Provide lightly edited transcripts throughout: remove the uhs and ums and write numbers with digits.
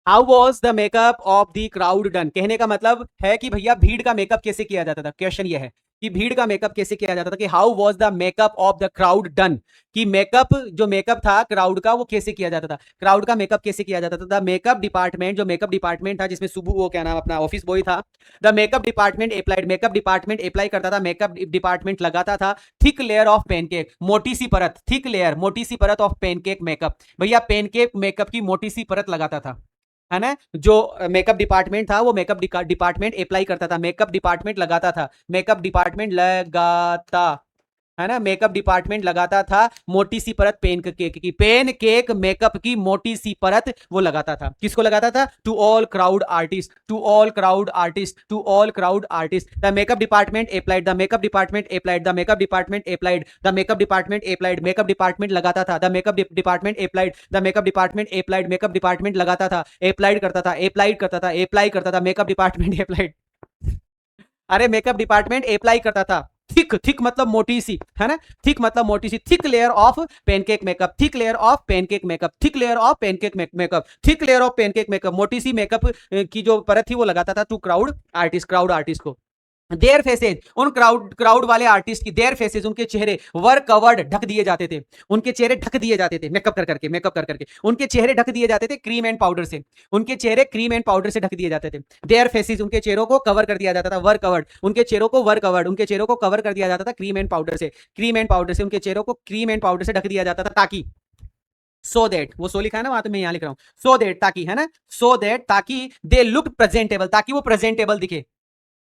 How was the makeup of the crowd done, कहने का मतलब है कि भैया भीड़ का मेकअप कैसे किया जाता था। क्वेश्चन ये है कि भीड़ का मेकअप कैसे किया जाता था, कि how was the makeup of the crowd done, कि मेकअप जो मेकअप था क्राउड का वो कैसे किया जाता था, क्राउड का मेकअप कैसे किया जाता था। द मेकअप डिपार्टमेंट, जो मेकअप डिपार्टमेंट था जिसमें सुबह वो क्या नाम अपना ऑफिस बॉय था, the makeup department applied, makeup department apply करता था, मेकअप डिपार्टमेंट लगाता था थिक लेयर ऑफ पेनकेक, मोटी सी परत, थिक लेयर मोटी सी परत ऑफ पेनकेक मेकअप, भैया पेनकेक मेकअप की मोटी सी परत लगाता था, है ना। जो मेकअप डिपार्टमेंट था वो मेकअप डिपार्टमेंट अप्लाई करता था, मेकअप डिपार्टमेंट लगाता था, मेकअप डिपार्टमेंट लगाता, है ना, मेकअप डिपार्टमेंट लगाता था मोटी सी परत पेन केक की, पेन केक मेकअप की मोटी सी परत वो लगाता था। किसको लगाता था? To all crowd artist, to all crowd artist, to all crowd artist. The makeup department applied, the makeup department applied, the makeup department applied, the makeup department applied, makeup department लगाता था, the makeup department applied, the makeup department applied, makeup department लगाता था, applied करता था, applied करता था, apply करता था, मेकअप डिपार्टमेंट अप्लाइड, अरे मेकअप डिपार्टमेंट अप्लाई करता था। थिक, थिक मतलब मोटी सी, है ना, थिक मतलब मोटी सी, thick layer of pancake makeup, thick layer of pancake makeup, thick layer of pancake makeup, thick layer of pancake makeup, मोटी सी मेकअप की जो परत थी वो लगाता था टू क्राउड आर्टिस्ट को। देयर फेसेज, उन क्राउड वाले आर्टिस्ट की, देयर फेसेज उनके चेहरे वर कवर्ड ढक दिए जाते थे, उनके चेहरे ढक दिए जाते थे मेकअप कर करके, मेकअप कर करके उनके चेहरे ढक दिए जाते थे क्रीम एंड पाउडर से, उनके चेहरे क्रीम एंड पाउडर से ढक दिए जाते थे। देयर फेसेज उनके चेहरों को कवर कर दिया जाता था, वर कवर्ड उनके चेहरों को, वर कवर्ड उनके चेहरों को कवर कर दिया जाता था क्रीम एंड पाउडर से, क्रीम एंड पाउडर से उनके चेहरों को क्रीम एंड पाउडर से ढक दिया जाता था, ताकि सो देट, वो सो लिखा है ना वहां, तो मैं यहां लिख रहा हूं सो देट, ताकि, है ना, सो देट ताकि दे लुक प्रेजेंटेबल, ताकि वो प्रेजेंटेबल दिखे,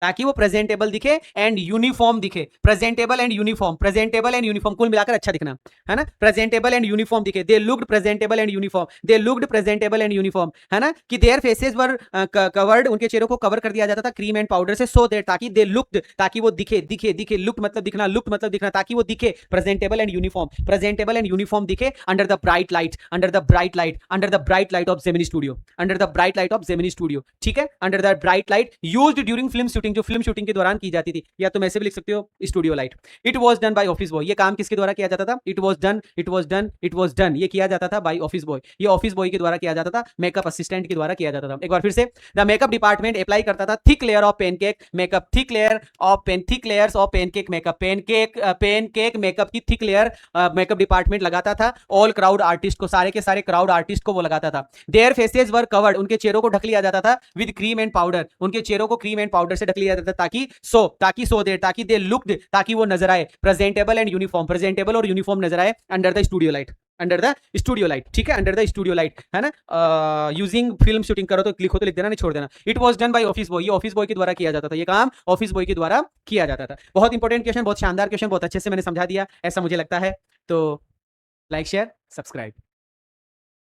ताकि वो प्रेजेंटेबल दिखे एंड यूनिफॉर्म दिखे, presentable and uniform, presentable and uniform, कुल मिलाकर अच्छा दिखना, है ना, प्रेजेंटेबल एंड यूनिफॉर्म दिखे, they looked presentable and uniform, they looked presentable and uniform, है ना, कि देयर फेसेस वर कवर्ड, उनके चेहरों को कवर कर दिया जाता था क्रीम एंड पाउडर से, सो देट ताकि दे लुक्ड, ताकि वो दिखे, दिखे दिखे, लुक मतलब दिखना, लुक मतलब दिखना, ताकि वो दिखे presentable and uniform, presentable and uniform दिखे under the bright light, under the bright light, under the bright light of Gemini studio, under the bright light of Gemini studio, ठीक है, under the bright light used during film shooting, जो film shooting के दौरान की जाती थी, या तुम ऐसे भी लिख सकते हो studio light. It was done by office boy, ये काम किसके द्वारा किया जाता था? It was done, it was done, it was done, ये किया जाता था बाय ऑफिस बॉय, ये ऑफिस बॉय के द्वारा किया जाता था, मेकअप असिस्टेंट के द्वारा किया जाता था। एक बार फिर से, द मेकअप डिपार्टमेंट अप्लाई करता था thick layer of pancake makeup, thick layer of pan, thick layers of pancake makeup, pancake makeup की थिक लेयर मेकअप डिपार्टमेंट लगाता था, ऑल क्राउड आर्टिस्ट को, सारे के सारे क्राउड आर्टिस्ट को वो लगाता था। देयर फेसेस वर कवर्ड, उनके चेहरों को ढक लिया जाता था विद क्रीम एंड पाउडर, उनके चेहरों को क्रीम एंड पाउडर से ढक लिया जाता था, ताकि सो दे, ताकि दे लुक्ड, ताकि वो नजर आए प्रेजेंटेबल एंड यूनिफॉर्म, प्रेजेंटेबल और यूनिफॉर्म नजर आए under the studio light, under the studio light, ठीक है, अंडर द स्टूडियो लाइट, है ना, यूजिंग फिल्म शूटिंग करो तो लिखो तो लिख देना, नहीं छोड़ देना। It was done by office boy, ये ऑफिस बॉय के द्वारा किया जाता था, ये काम ऑफिस बॉय के द्वारा किया जाता था। बहुत इंपॉर्टेंट क्वेश्चन, बहुत शानदार क्वेश्चन, बहुत अच्छे से मैंने समझा दिया ऐसा मुझे लगता है। तो लाइक शेयर सब्सक्राइब।